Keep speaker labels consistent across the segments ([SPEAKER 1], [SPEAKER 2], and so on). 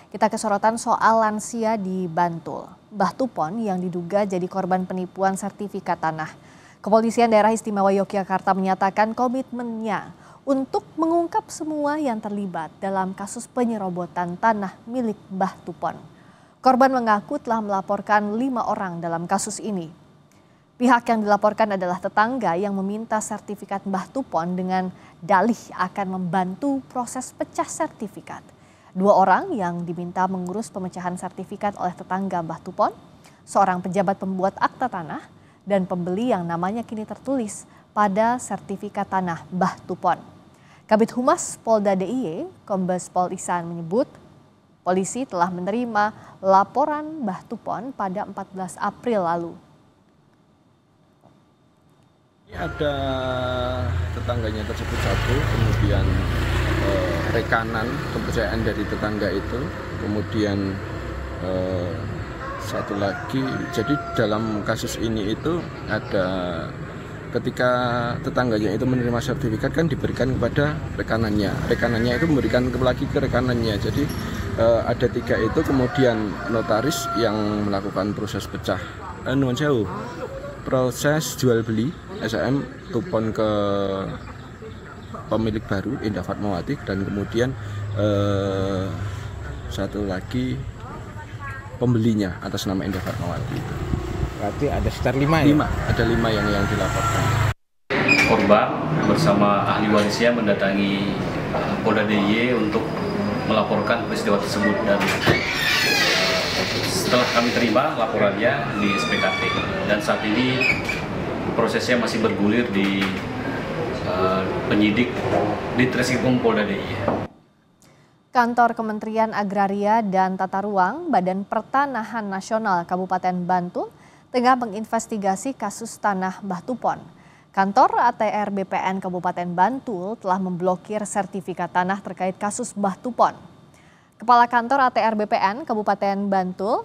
[SPEAKER 1] Kita ke sorotan soal lansia di Bantul. Mbah Tupon yang diduga jadi korban penipuan sertifikat tanah. Kepolisian Daerah Istimewa Yogyakarta menyatakan komitmennya untuk mengungkap semua yang terlibat dalam kasus penyerobotan tanah milik Mbah Tupon. Korban mengaku telah melaporkan 5 orang dalam kasus ini. Pihak yang dilaporkan adalah tetangga yang meminta sertifikat Mbah Tupon dengan dalih akan membantu proses pecah sertifikat. 2 orang yang diminta mengurus pemecahan sertifikat oleh tetangga Mbah Tupon, seorang pejabat pembuat akta tanah, dan pembeli yang namanya kini tertulis pada sertifikat tanah Mbah Tupon. Kabid Humas Polda DIY, Kombes Pol Ihsan menyebut, polisi telah menerima laporan Mbah Tupon pada 14 April lalu.
[SPEAKER 2] Ada tetangganya tersebut satu, kemudian rekanan kepercayaan dari tetangga itu, kemudian satu lagi. Jadi dalam kasus ini itu ada ketika tetangganya itu menerima sertifikat kan diberikan kepada rekanannya itu memberikan lagi ke rekanannya. Jadi ada 3 itu, kemudian notaris yang melakukan proses pecah proses jual beli SHM Tupon ke pemilik baru Indah Fatmawati, dan kemudian satu lagi pembelinya atas nama Indah Fatmawati.
[SPEAKER 3] Berarti ada sekitar 5 ya?
[SPEAKER 2] Ada 5 yang dilaporkan.
[SPEAKER 4] Korban bersama ahli warisnya mendatangi Polda DIY untuk melaporkan peristiwa tersebut, dan setelah kami terima laporannya di SPKT, dan saat ini prosesnya masih bergulir di penyidik di Treskrimum Polda DIY.
[SPEAKER 1] Kantor Kementerian Agraria dan Tata Ruang Badan Pertanahan Nasional Kabupaten Bantul tengah menginvestigasi kasus tanah Mbah Tupon. Kantor ATR BPN Kabupaten Bantul telah memblokir sertifikat tanah terkait kasus Mbah Tupon. Kepala Kantor ATR BPN Kabupaten Bantul,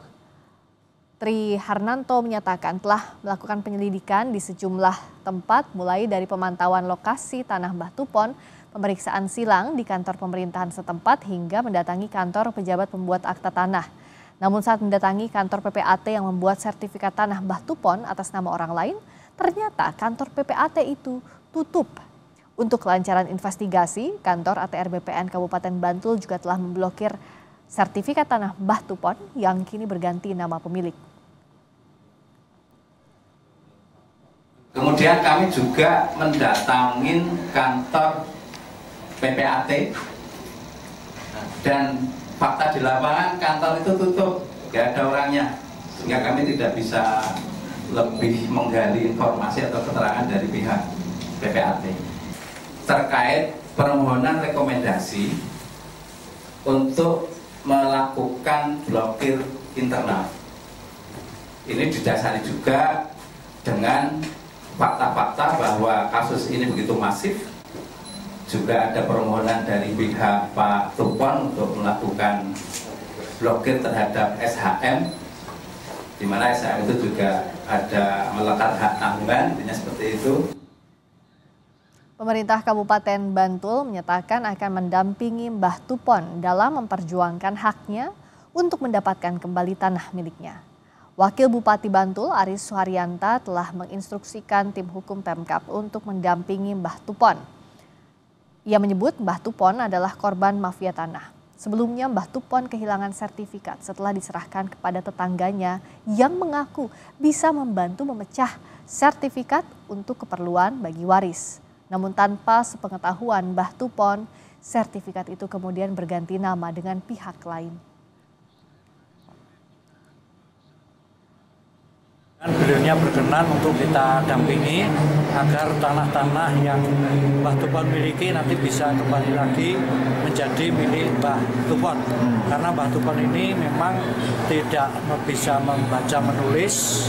[SPEAKER 1] Tri Harnanto, menyatakan telah melakukan penyelidikan di sejumlah tempat, mulai dari pemantauan lokasi tanah Mbah Tupon, pemeriksaan silang di kantor pemerintahan setempat, hingga mendatangi kantor pejabat pembuat akta tanah. Namun saat mendatangi kantor PPAT yang membuat sertifikat tanah Mbah Tupon atas nama orang lain, ternyata kantor PPAT itu tutup. Untuk kelancaran investigasi, kantor ATR BPN Kabupaten Bantul juga telah memblokir sertifikat tanah Mbah Tupon yang kini berganti nama pemilik.
[SPEAKER 5] Kemudian kami juga mendatangin kantor PPAT, dan fakta di lapangan kantor itu tutup, nggak ada orangnya, sehingga kami tidak bisa lebih menggali informasi atau keterangan dari pihak PPAT terkait permohonan rekomendasi untuk melakukan blokir internal. Ini didasari juga dengan fakta-fakta bahwa kasus ini begitu masif. Juga ada permohonan dari pihak Pak Tupon untuk melakukan blokir terhadap SHM, di mana SHM itu juga ada melekat hak tanggungan, intinya seperti itu.
[SPEAKER 1] Pemerintah Kabupaten Bantul menyatakan akan mendampingi Mbah Tupon dalam memperjuangkan haknya untuk mendapatkan kembali tanah miliknya. Wakil Bupati Bantul Aris Suharyanta telah menginstruksikan tim hukum Pemkab untuk mendampingi Mbah Tupon. Ia menyebut Mbah Tupon adalah korban mafia tanah. Sebelumnya Mbah Tupon kehilangan sertifikat setelah diserahkan kepada tetangganya yang mengaku bisa membantu memecah sertifikat untuk keperluan bagi waris. Namun tanpa sepengetahuan Mbah Tupon, sertifikat itu kemudian berganti nama dengan pihak lain.
[SPEAKER 6] Beliaunya berkenan untuk kita dampingi agar tanah-tanah yang Mbah Tupon miliki nanti bisa kembali lagi menjadi milik Mbah Tupon. Karena Mbah Tupon ini memang tidak bisa membaca menulis,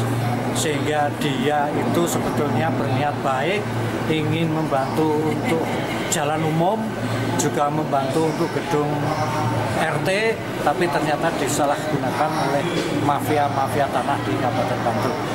[SPEAKER 6] sehingga dia itu sebetulnya berniat baik, ingin membantu untuk jalan umum, juga membantu untuk gedung RT, tapi ternyata disalahgunakan oleh mafia-mafia tanah di Kabupaten Bantul.